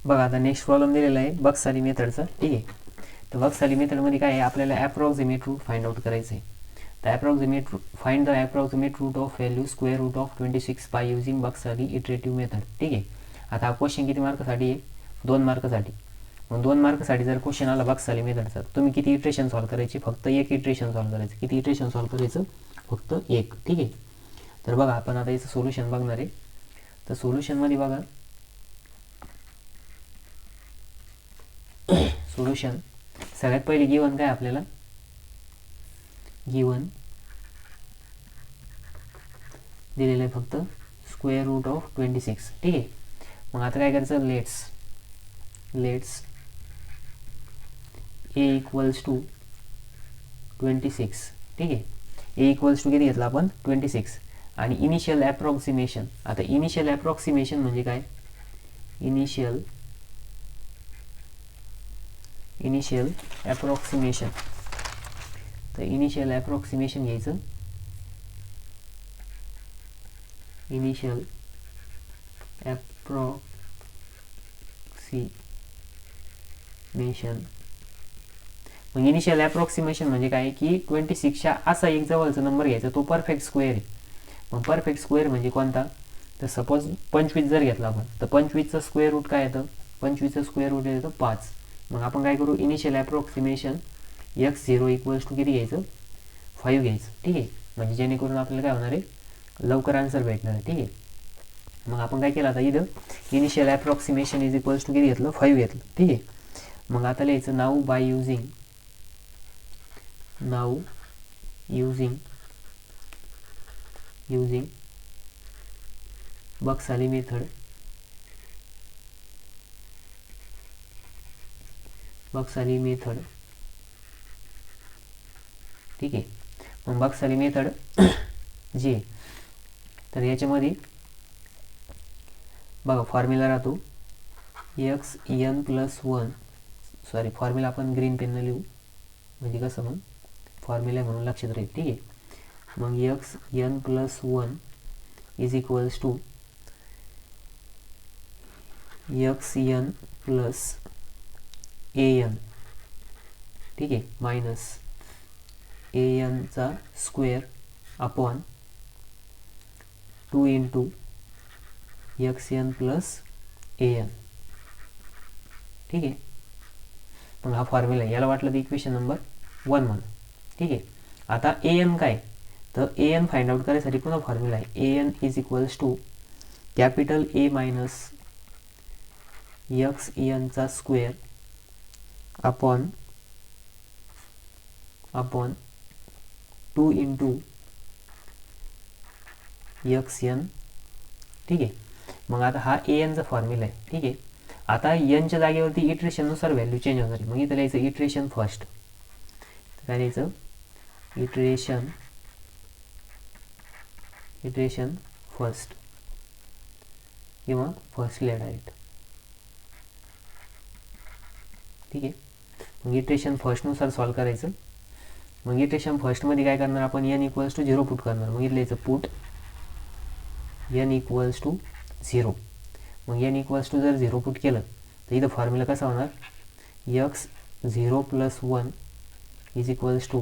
बघा आता next problem दिलेला आहे बक्साली मेथडचा, ठीक आहे. तर बक्साली मेथडमध्ये काय आहे, आपल्याला ॲप्रॉक्सिमेट रूट फाइंड आउट करायचं आहे. तर find the approximate root of value square root of 26 by using Bakhshali iterative method, ठीक आहे. आता हा क्वेश्चन किती मार्कसाठी आहे, 2 मार्कसाठी. मग 2 मार्कसाठी जर क्वेश्चन आला बक्साली मेथडचा, तुम्ही किती इटरेशन सॉल्व्ह करायची, फक्त एक इटरेशन सॉल्व्ह करायचं. किती इटरेशन सॉल्व्ह करायचं, फक्त एक, ठीक आहे. तर बघा आपण आता याचं सोल्युशन बघणार आहे. तर सोल्युशनमध्ये बघा, सोल्युशन सगळ्यात पहिले गिवन काय आपल्याला, गिवन दिलेलं आहे फक्त स्क्वेअर रूट ऑफ 26, ठीक आहे. मग आता काय करायचं, लेट्स ए इक्वल्स टू 26, ठीक आहे. ए इक्वल्स टू किती घेतला आपण, 26. आणि इनिशियल ॲप्रॉक्सिमेशन, आता इनिशियल ॲप्रॉक्सिमेशन म्हणजे काय, इनिशियल ॲप्रॉक्सिमेशन. तर इनिशियल ॲप्रॉक्सिमेशन घ्यायचं, इनिशियल ॲप्रॉक्सिमेशन. मग इनिशियल ॲप्रॉक्सिमेशन म्हणजे काय की 26च्या असा एक जवळचा नंबर घ्यायचा, तो परफेक्ट स्क्वेअर आहे. मग परफेक्ट स्क्वेअर म्हणजे कोणता, तर सपोज 25 जर घेतला आपण, तर 25चं स्क्वेअर रूट काय येतं, 25चं स्क्वेअर रूट येतं 5. मग आपण काय करू, इनिशियल ॲप्रॉक्सिमेशन x0 इक्वल्स टू किती घ्यायचं, 5 घ्यायचं, ठीक आहे. म्हणजे जेणेकरून आपल्याला काय होणार आहे, लवकर आन्सर भेटणार आहे, ठीक आहे. मग आपण काय केलं, आता इथं इनिशियल ॲप्रॉक्सिमेशन इज इक्वल्स टू किती घेतलं, 5 घेतलं, ठीक आहे. मग आता लिहायचं नाऊ बाय युझिंग बक्साली मेथड, ठीक आहे. मग बक्साली मेथड जी आहे, तर याच्यामध्ये बघा फॉर्म्युला राहतो x(n+1), सॉरी फॉर्म्युला आपण ग्रीन पेननं लिहू, म्हणजे कसं मग फॉर्म्युला म्हणून लक्षात राहील, ठीक आहे. मग x(n+1) is equals to xn plus an, ठीक आहे, मायनस anचा square upon 2 into xn plus an, ठीक आहे. मग हा फॉर्म्युला याला वाटलं तर इक्वेशन नंबर 1 म्हणा, ठीक आहे. आता an काय, तर an फाइंड आउट करायसाठी पुन्हा फॉर्म्युला आहे an is equals to capital A minus xnचा स्क्वेअर अपॉन 2 इंटू xn, ठीक आहे. मग आता हा anचा फॉर्म्युला आहे, ठीक आहे. आता nच्या जागेवरती इटरेशननुसार व्हॅल्यू चेंज होणार आहे. मग इथं लिहायचं इटरेशन फर्स्ट, काय लिहायचं, इटरेशन फर्स्ट किंवा फर्स्ट लिहा डायरेक्ट, ठीक आहे. मग इटरेशन फर्स्टनुसार सॉल्व करायचं. मग इटरेशन फर्स्टमध्ये काय करणार आपण, n इक्वल्स टू 0 पुट करणार. मग इथं लिहायचं पुट n इक्वल्स टू 0. मग n इक्वल्स टू जर 0 पुट केलं तर इथं फॉर्म्युला कसा होणार, x0 plus 1 is equals to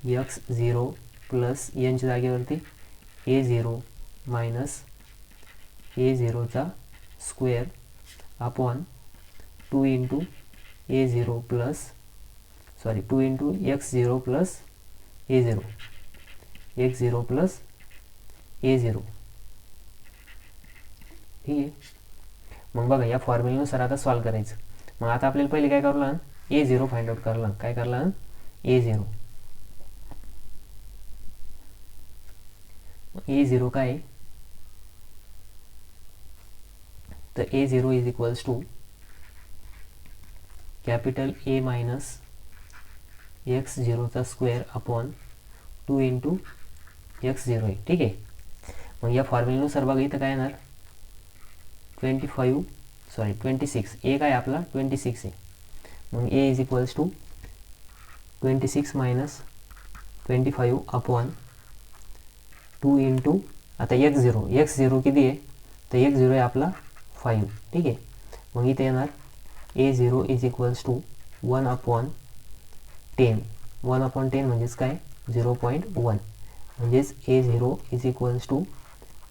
x0 plus nच्या जागेवरती a0 मायनस a0चा square upon 2 into a0 plus, sorry 2 into x0 plus a0, x0 plus a0, ठीक आहे. मग बघा या फॉर्म्युल्यानुसार आता सॉल्व करायचं. मग आता आपल्याला पहिले काय करावं लागेल, a0 फाइंड आउट करावं लागेल. काय करावं लागेल, a0 काय आहे, तर a0 is equals to capital A minus x0चा स्क्वेअर अपॉन 2 इंटू x0 आहे, ठीक आहे. मग या फॉर्म्युल्यानुसार बघा इथं काय येणार, 26, ए काय आपला 26 आहे. मग A is equals to 26 minus 25 upon 2 into, आता x0 किती आहे, तर x0 आहे आपला 5, ठीक आहे. मग इथे येणार A0 इज इक्वल्स टू 1/10. 1/10 म्हणजेच काय 0.1, म्हणजेच A0 इज इक्वल्स टू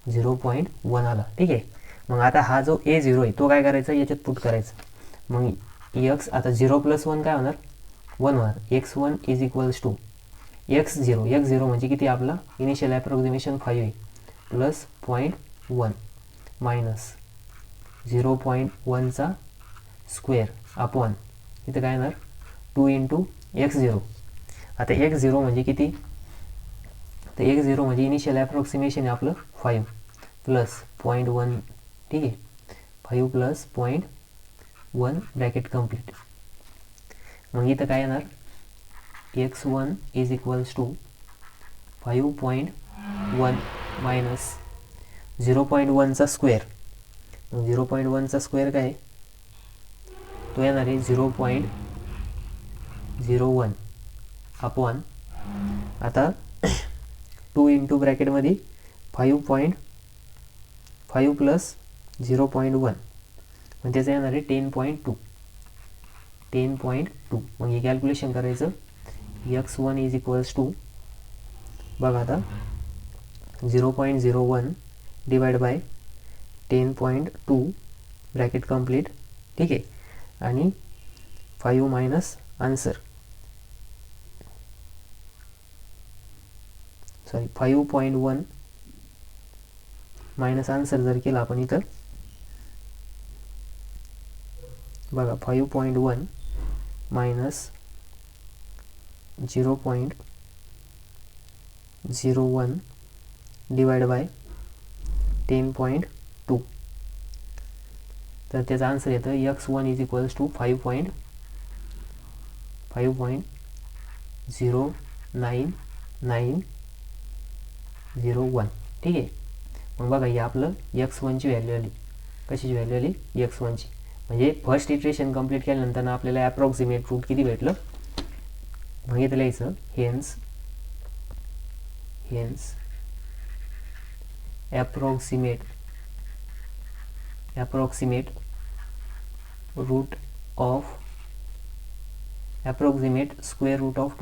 0.1 आला. ठीक आहे. मग आता हा जो A0 आहे तो काय करायचा, याच्यात पुट करायचा. मग x आता 0 + 1 काय होणार 1 होणार. x1 is equals to x0. x0 म्हणजे किती आपला इनिशियल ॲप्रॉक्सिमेशन 5 आहे, प्लस 0.1 मायनस 0.1चा स्क्वेअर अपॉन इथं काय येणार 2 × x0. आता x0 म्हणजे किती, तर x0 म्हणजे इनिशियल ॲप्रॉक्सिमेशन आहे आपलं 5 प्लस 0.1. ठीक आहे. 5 प्लस 0.1 ब्रॅकेट कंप्लीट. मग इथं काय येणार x1 is equals to 5.1 minus 0.1चा स्क्वेअर. मग 0.1चा स्क्वेअर काय तो येणार आहे 0.01 अपॉन आता 2 × ब्रॅकेटमध्ये 5 प्लस 0.1 मग त्याचं येणार आहे 10.2. मग हे कॅल्क्युलेशन करायचं. x1 इज इक्वल्स टू बघा आता 0.01 डिवाइड बाय 10.2 ब्रॅकेट कंप्लीट. ठीक आहे. आणि 5 मायनस आन्सर 5.1 मायनस आन्सर जर केला आपण इथं बघा 5.1 मायनस 0.01 डिवाइड बाय 10.2 तर त्याचा आन्सर येतं x1 इज इक्वल्स टू 5.09901. ठीक आहे. मग बघा हे आपलं x1ची व्हॅल्यू आली. कशाची व्हॅल्यू आली x1ची. म्हणजे फर्स्ट इटरेशन कंप्लीट केल्यानंतर आपल्याला ॲप्रॉक्सिमेट रूट किती भेटलं. मग इथं लिहायचं hence approximate root of approximate square root of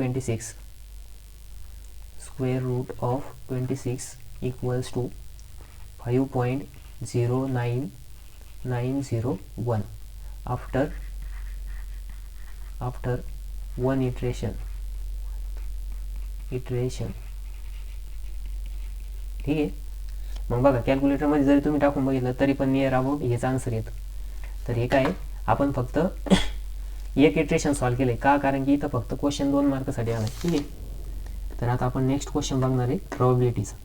26 equals to 5.09901 after one iteration. ठीक आहे. मग बघा कॅल्क्युलेटरमध्ये जरी तुम्ही टाकून बघितलं तरी पण नियर अबाउट हेच आन्सर येतं. तर हे काय आपण फक्त एक इटरेशन सॉल्व्ह केले का, कारण की इथं फक्त क्वेश्चन 2 मार्कसाठी आला. ठीक आहे. तर आता आपण नेक्स्ट क्वेश्चन बघणार आहे प्रोबॅबिलिटीचा.